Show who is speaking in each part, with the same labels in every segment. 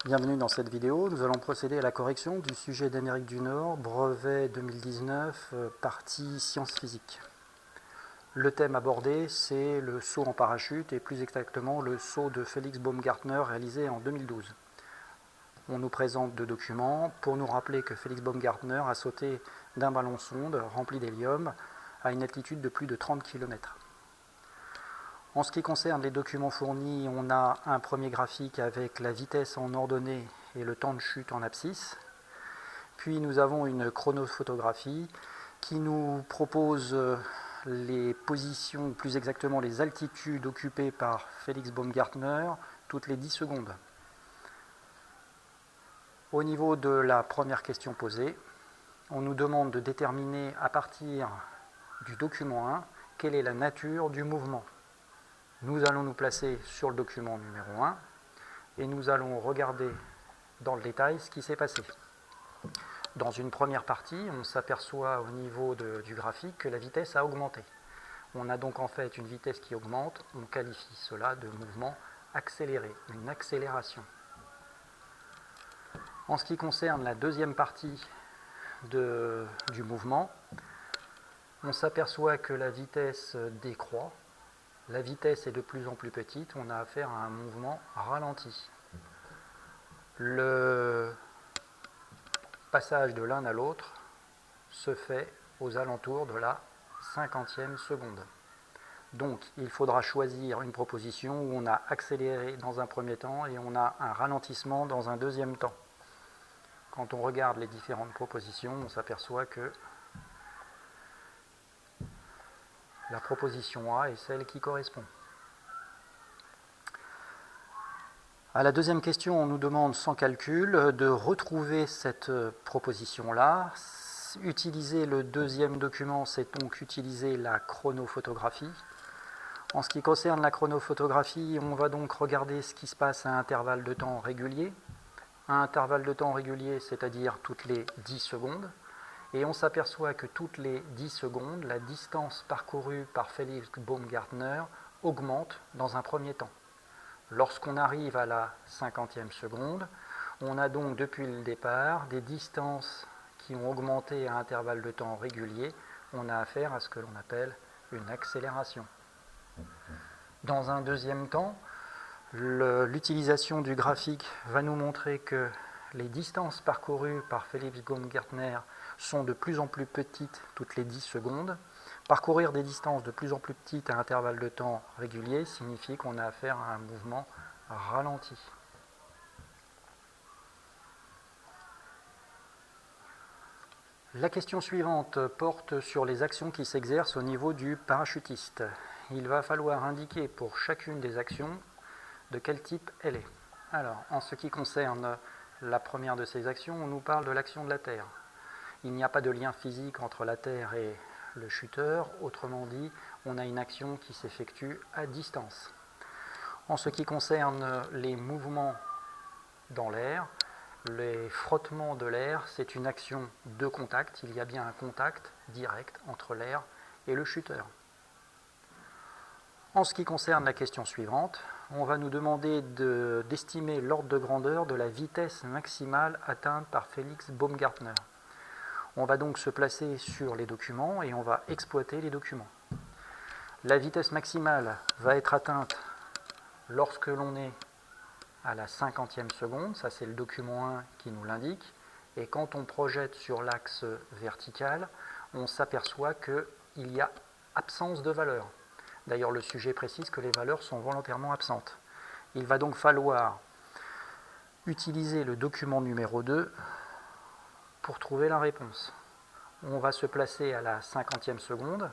Speaker 1: Bienvenue dans cette vidéo. Nous allons procéder à la correction du sujet d'Amérique du Nord, brevet 2019, partie sciences physiques. Le thème abordé, c'est le saut en parachute et plus exactement le saut de Felix Baumgartner réalisé en 2012. On nous présente deux documents pour nous rappeler que Felix Baumgartner a sauté d'un ballon sonde rempli d'hélium à une altitude de plus de 30 km. En ce qui concerne les documents fournis, on a un premier graphique avec la vitesse en ordonnée et le temps de chute en abscisse. Puis nous avons une chronophotographie qui nous propose les positions, ou plus exactement les altitudes occupées par Felix Baumgartner toutes les 10 secondes. Au niveau de la première question posée, on nous demande de déterminer à partir du document 1 quelle est la nature du mouvement. Nous allons nous placer sur le document numéro 1 et nous allons regarder dans le détail ce qui s'est passé. Dans une première partie, on s'aperçoit au niveau du graphique que la vitesse a augmenté. On a donc en fait une vitesse qui augmente, on qualifie cela de mouvement accéléré, une accélération. En ce qui concerne la deuxième partie du mouvement, on s'aperçoit que la vitesse décroît. La vitesse est de plus en plus petite, on a affaire à un mouvement ralenti. Le passage de l'un à l'autre se fait aux alentours de la 50e seconde. Donc il faudra choisir une proposition où on a accéléré dans un premier temps et on a un ralentissement dans un deuxième temps. Quand on regarde les différentes propositions, on s'aperçoit que la proposition A est celle qui correspond. À la deuxième question, on nous demande sans calcul de retrouver cette proposition-là. Utiliser le deuxième document, c'est donc utiliser la chronophotographie. En ce qui concerne la chronophotographie, on va donc regarder ce qui se passe à un intervalle de temps régulier. À un intervalle de temps régulier, c'est-à-dire toutes les 10 secondes. Et on s'aperçoit que toutes les 10 secondes, la distance parcourue par Felix Baumgartner augmente dans un premier temps. Lorsqu'on arrive à la 50e seconde, on a donc depuis le départ des distances qui ont augmenté à intervalles de temps réguliers. On a affaire à ce que l'on appelle une accélération. Dans un deuxième temps, l'utilisation du graphique va nous montrer que les distances parcourues par Felix Baumgartner sont de plus en plus petites toutes les 10 secondes. Parcourir des distances de plus en plus petites à intervalles de temps réguliers signifie qu'on a affaire à un mouvement ralenti. La question suivante porte sur les actions qui s'exercent au niveau du parachutiste. Il va falloir indiquer pour chacune des actions de quel type elle est. Alors, en ce qui concerne la première de ces actions, on nous parle de l'action de la Terre. Il n'y a pas de lien physique entre la Terre et le chuteur, autrement dit, on a une action qui s'effectue à distance. En ce qui concerne les mouvements dans l'air, les frottements de l'air, c'est une action de contact. Il y a bien un contact direct entre l'air et le chuteur. En ce qui concerne la question suivante, on va nous demander d'estimer l'ordre de grandeur de la vitesse maximale atteinte par Felix Baumgartner. On va donc se placer sur les documents et on va exploiter les documents. La vitesse maximale va être atteinte lorsque l'on est à la 50e seconde, ça c'est le document 1 qui nous l'indique, et quand on projette sur l'axe vertical, on s'aperçoit qu'il y a absence de valeur. D'ailleurs, le sujet précise que les valeurs sont volontairement absentes. Il va donc falloir utiliser le document numéro 2 pour trouver la réponse. On va se placer à la 50e seconde.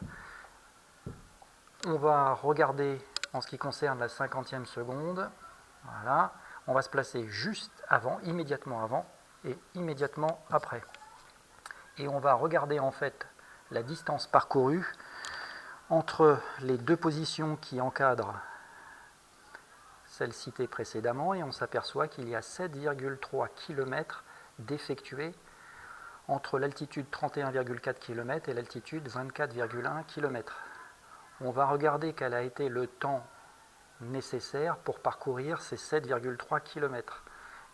Speaker 1: On va regarder en ce qui concerne la 50e seconde. Voilà. On va se placer juste avant, immédiatement avant et immédiatement après. Et on va regarder en fait la distance parcourue entre les deux positions qui encadrent celle citée précédemment et on s'aperçoit qu'il y a 7,3 km d'effectués entre l'altitude 31,4 km et l'altitude 24,1 km. On va regarder quel a été le temps nécessaire pour parcourir ces 7,3 km.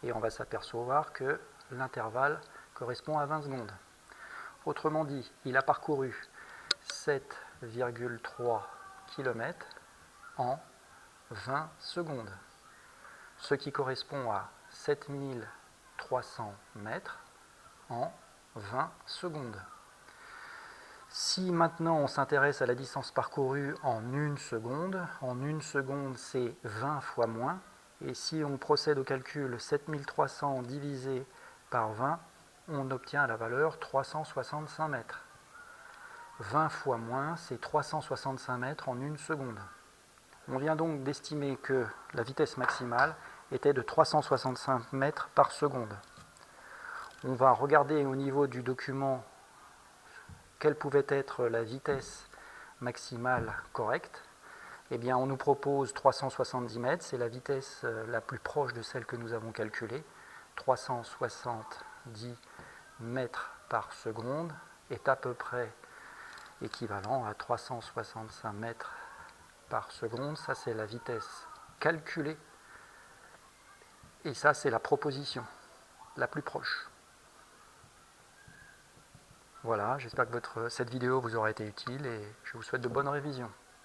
Speaker 1: Et on va s'apercevoir que l'intervalle correspond à 20 secondes. Autrement dit, il a parcouru 7,3 km en 20 secondes, ce qui correspond à 7300 mètres en 20 secondes. Si maintenant on s'intéresse à la distance parcourue en 1 seconde, c'est 20 fois moins, et si on procède au calcul 7300 divisé par 20, on obtient la valeur 365 mètres. 20 fois moins, c'est 365 mètres en 1 seconde. On vient donc d'estimer que la vitesse maximale était de 365 mètres par seconde. On va regarder au niveau du document quelle pouvait être la vitesse maximale correcte. Eh bien, on nous propose 370 mètres, c'est la vitesse la plus proche de celle que nous avons calculée. 370 mètres par seconde est à peu près équivalent à 365 mètres par seconde. Ça, c'est la vitesse calculée. Et ça, c'est la proposition la plus proche. Voilà, j'espère que cette vidéo vous aura été utile et je vous souhaite de bonnes révisions.